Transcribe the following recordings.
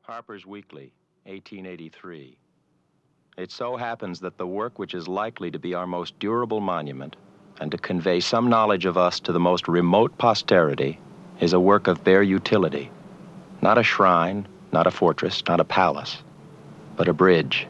Harper's Weekly, 1883. It so happens that the work which is likely to be our most durable monument and to convey some knowledge of us to the most remote posterity is a work of bare utility. Not a shrine, not a fortress, not a palace, but a bridge.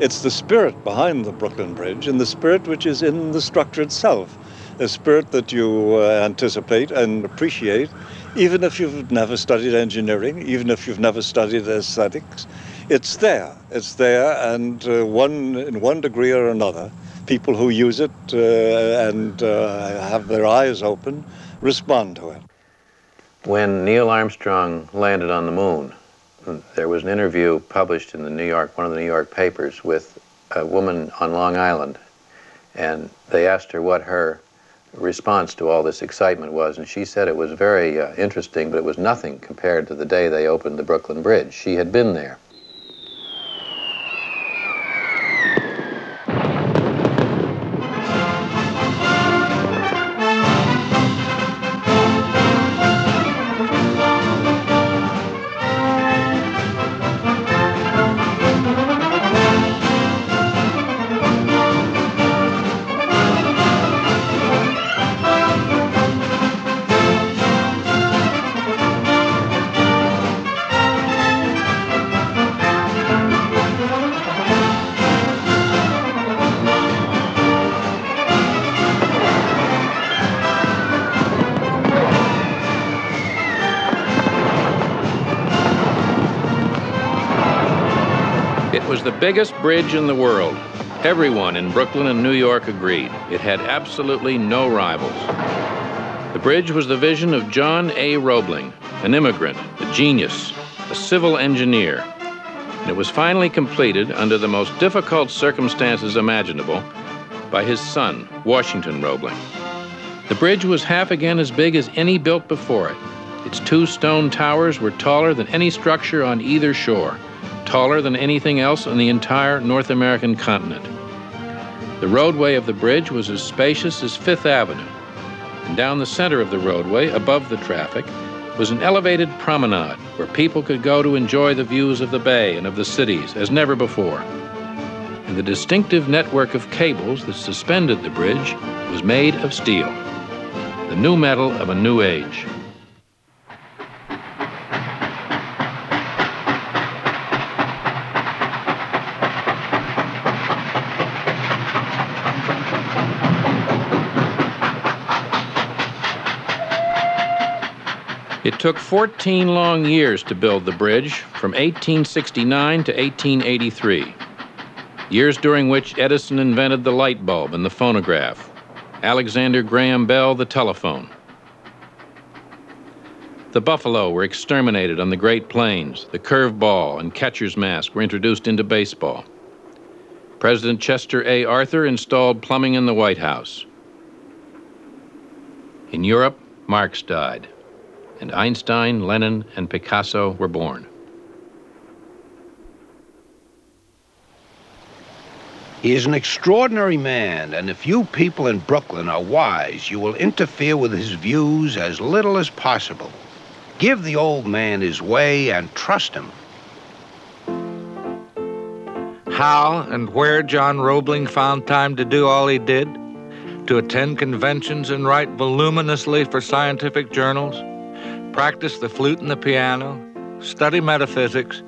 It's the spirit behind the Brooklyn Bridge and the spirit which is in the structure itself, a spirit that you anticipate and appreciate, even if you've never studied engineering, even if you've never studied aesthetics. It's there, and in one degree or another, people who use it and have their eyes open respond to it. When Neil Armstrong landed on the moon, there was an interview published in one of the New York papers with a woman on Long Island, and they asked her what her response to all this excitement was, and she said it was very interesting, but it was nothing compared to the day they opened the Brooklyn Bridge. She had been there. It was the biggest bridge in the world. Everyone in Brooklyn and New York agreed. It had absolutely no rivals. The bridge was the vision of John A. Roebling, an immigrant, a genius, a civil engineer. And it was finally completed under the most difficult circumstances imaginable by his son, Washington Roebling. The bridge was half again as big as any built before it. Its two stone towers were taller than any structure on either shore, taller than anything else on the entire North American continent. The roadway of the bridge was as spacious as Fifth Avenue, and down the center of the roadway, above the traffic, was an elevated promenade where people could go to enjoy the views of the bay and of the cities as never before. And the distinctive network of cables that suspended the bridge was made of steel, the new metal of a new age. It took 14 long years to build the bridge, from 1869 to 1883. Years during which Edison invented the light bulb and the phonograph, Alexander Graham Bell the telephone. The buffalo were exterminated on the Great Plains. The curveball and catcher's mask were introduced into baseball. President Chester A. Arthur installed plumbing in the White House. In Europe, Marx died, and Einstein, Lenin, and Picasso were born. He is an extraordinary man, and if you people in Brooklyn are wise, you will interfere with his views as little as possible. Give the old man his way and trust him. How and where John Roebling found time to do all he did? To attend conventions and write voluminously for scientific journals, practice the flute and the piano, study metaphysics,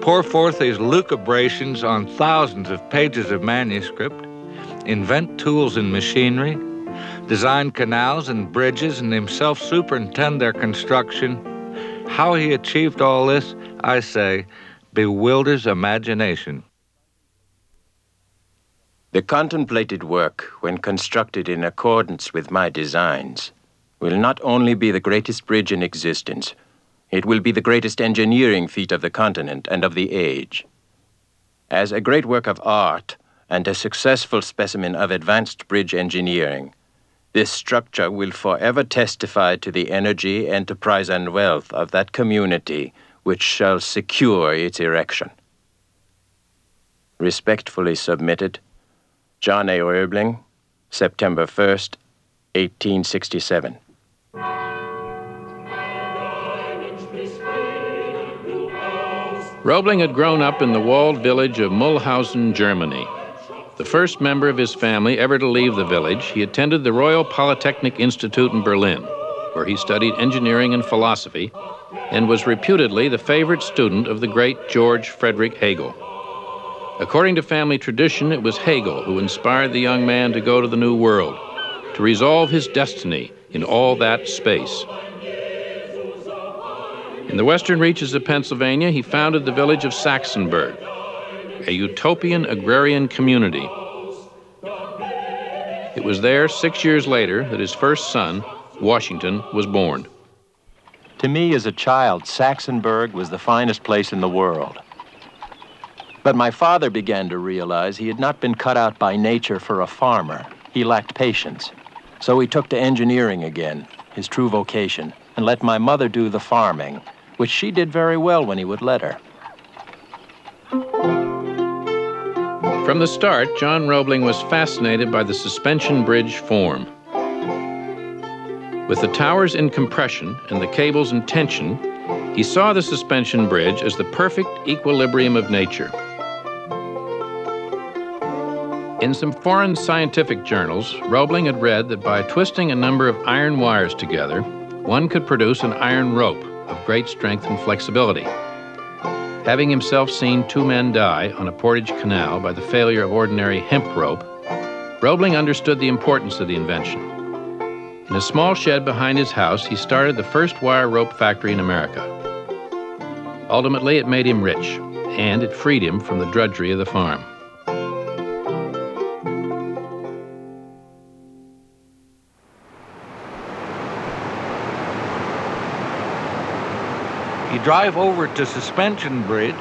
pour forth his lucubrations on thousands of pages of manuscript, invent tools and machinery, design canals and bridges, and himself superintend their construction. How he achieved all this, I say, bewilders imagination. The contemplated work, when constructed in accordance with my designs, will not only be the greatest bridge in existence, it will be the greatest engineering feat of the continent and of the age. As a great work of art and a successful specimen of advanced bridge engineering, this structure will forever testify to the energy, enterprise, and wealth of that community which shall secure its erection. Respectfully submitted, John A. Roebling, September 1st, 1867. Roebling had grown up in the walled village of Mulhausen, Germany. The first member of his family ever to leave the village, he attended the Royal Polytechnic Institute in Berlin, where he studied engineering and philosophy, and was reputedly the favorite student of the great George Friedrich Hegel. According to family tradition, it was Hegel who inspired the young man to go to the New World, to resolve his destiny in all that space. In the western reaches of Pennsylvania, he founded the village of Saxonburg, a utopian agrarian community. It was there 6 years later that his first son, Washington, was born. To me as a child, Saxonburg was the finest place in the world. But my father began to realize he had not been cut out by nature for a farmer. He lacked patience. So he took to engineering again, his true vocation, and let my mother do the farming, which she did very well when he would let her. From the start, John Roebling was fascinated by the suspension bridge form. With the towers in compression and the cables in tension, he saw the suspension bridge as the perfect equilibrium of nature. In some foreign scientific journals, Roebling had read that by twisting a number of iron wires together, one could produce an iron rope of great strength and flexibility. Having himself seen 2 men die on a Portage canal by the failure of ordinary hemp rope, Roebling understood the importance of the invention. In a small shed behind his house, he started the first wire rope factory in America. Ultimately, it made him rich, and it freed him from the drudgery of the farm. You drive over to Suspension Bridge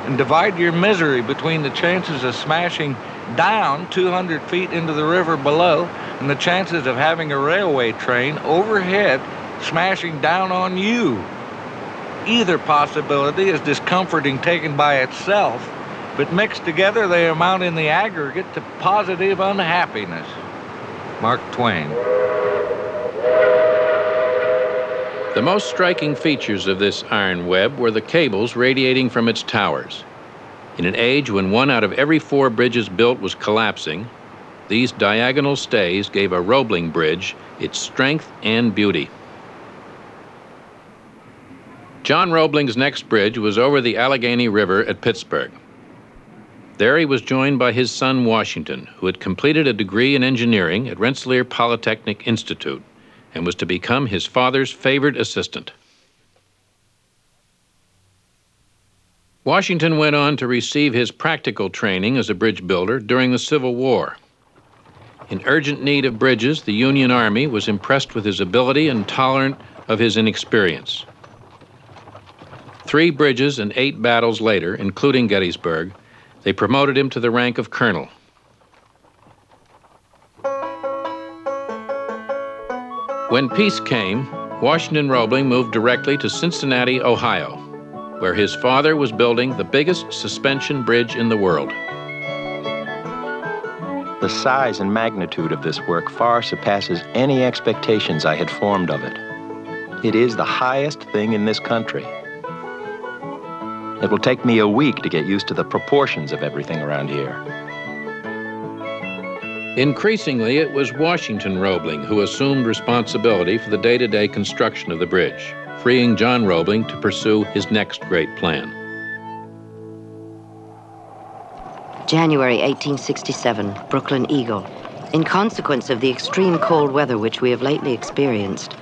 and divide your misery between the chances of smashing down 200 feet into the river below and the chances of having a railway train overhead smashing down on you. Either possibility is discomforting taken by itself, but mixed together they amount in the aggregate to positive unhappiness. Mark Twain. The most striking features of this iron web were the cables radiating from its towers. In an age when 1 out of every 4 bridges built was collapsing, these diagonal stays gave a Roebling bridge its strength and beauty. John Roebling's next bridge was over the Allegheny River at Pittsburgh. There he was joined by his son Washington, who had completed a degree in engineering at Rensselaer Polytechnic Institute and was to become his father's favored assistant. Washington went on to receive his practical training as a bridge builder during the Civil War. In urgent need of bridges, the Union Army was impressed with his ability and tolerant of his inexperience. 3 bridges and 8 battles later, including Gettysburg, they promoted him to the rank of colonel. When peace came, Washington Roebling moved directly to Cincinnati, Ohio, where his father was building the biggest suspension bridge in the world. The size and magnitude of this work far surpasses any expectations I had formed of it. It is the highest thing in this country. It will take me a week to get used to the proportions of everything around here. Increasingly, it was Washington Roebling who assumed responsibility for the day-to-day construction of the bridge, freeing John Roebling to pursue his next great plan. January 1867, Brooklyn Eagle. In consequence of the extreme cold weather which we have lately experienced,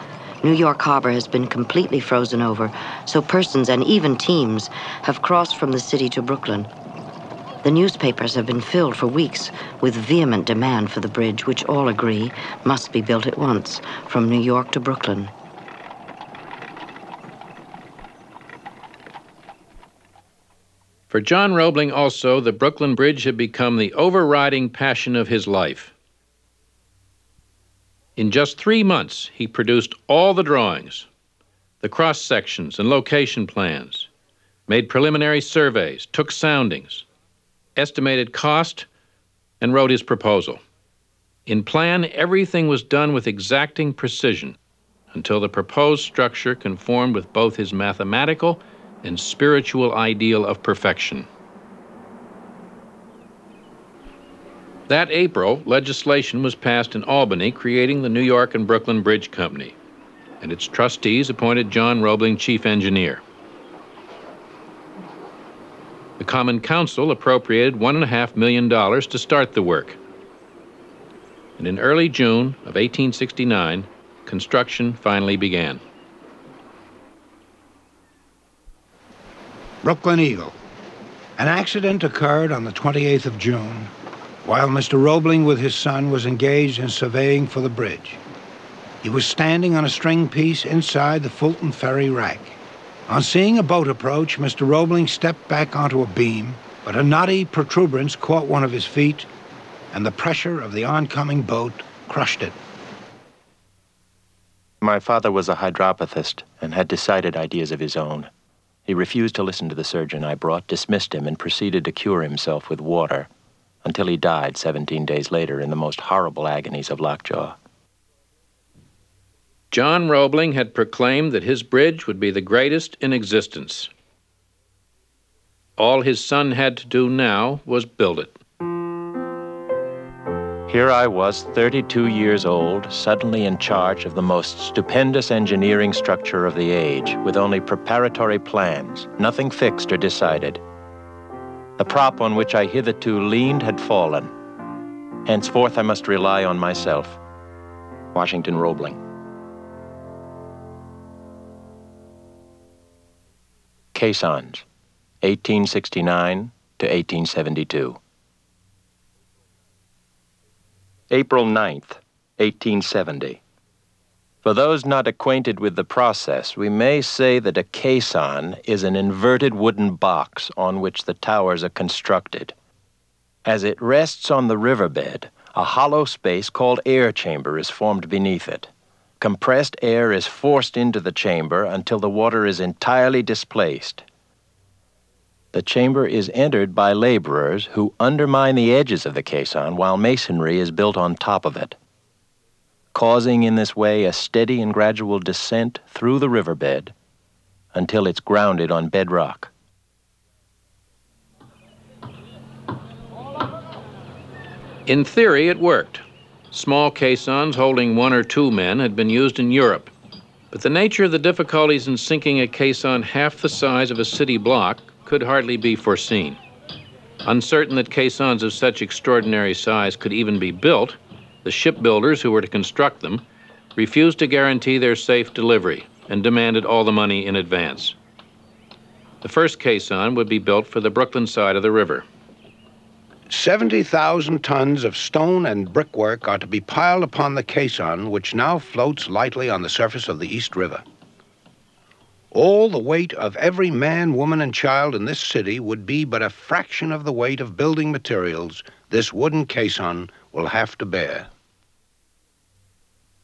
New York Harbor has been completely frozen over, so persons and even teams have crossed from the city to Brooklyn. The newspapers have been filled for weeks with vehement demand for the bridge, which all agree must be built at once from New York to Brooklyn. For John Roebling also, the Brooklyn Bridge had become the overriding passion of his life. In just 3 months, he produced all the drawings, the cross-sections and location plans, made preliminary surveys, took soundings, estimated cost, and wrote his proposal. In plan, everything was done with exacting precision until the proposed structure conformed with both his mathematical and spiritual ideal of perfection. That April, legislation was passed in Albany creating the New York and Brooklyn Bridge Company, and its trustees appointed John Roebling chief engineer. The Common Council appropriated $1.5 million to start the work. And in early June of 1869, construction finally began. Brooklyn Eagle. An accident occurred on the 28th of June while Mr. Roebling with his son was engaged in surveying for the bridge. He was standing on a string piece inside the Fulton Ferry rack. On seeing a boat approach, Mr. Roebling stepped back onto a beam, but a knotty protuberance caught one of his feet, and the pressure of the oncoming boat crushed it. My father was a hydropathist and had decided ideas of his own. He refused to listen to the surgeon I brought, dismissed him, and proceeded to cure himself with water until he died 17 days later in the most horrible agonies of lockjaw. John Roebling had proclaimed that his bridge would be the greatest in existence. All his son had to do now was build it. Here I was, 32 years old, suddenly in charge of the most stupendous engineering structure of the age, with only preparatory plans, nothing fixed or decided. The prop on which I hitherto leaned had fallen. Henceforth I must rely on myself. Washington Roebling. Caissons, 1869 to 1872. April 9th, 1870. For those not acquainted with the process, we may say that a caisson is an inverted wooden box on which the towers are constructed. As it rests on the riverbed, a hollow space called air chamber is formed beneath it. Compressed air is forced into the chamber until the water is entirely displaced. The chamber is entered by laborers who undermine the edges of the caisson while masonry is built on top of it, causing in this way a steady and gradual descent through the riverbed until it's grounded on bedrock. In theory, it worked. Small caissons holding 1 or 2 men had been used in Europe, but the nature of the difficulties in sinking a caisson half the size of a city block could hardly be foreseen. Uncertain that caissons of such extraordinary size could even be built, the shipbuilders who were to construct them refused to guarantee their safe delivery and demanded all the money in advance. The first caisson would be built for the Brooklyn side of the river. 70,000 tons of stone and brickwork are to be piled upon the caisson, which now floats lightly on the surface of the East River. All the weight of every man, woman, and child in this city would be but a fraction of the weight of building materials this wooden caisson will have to bear.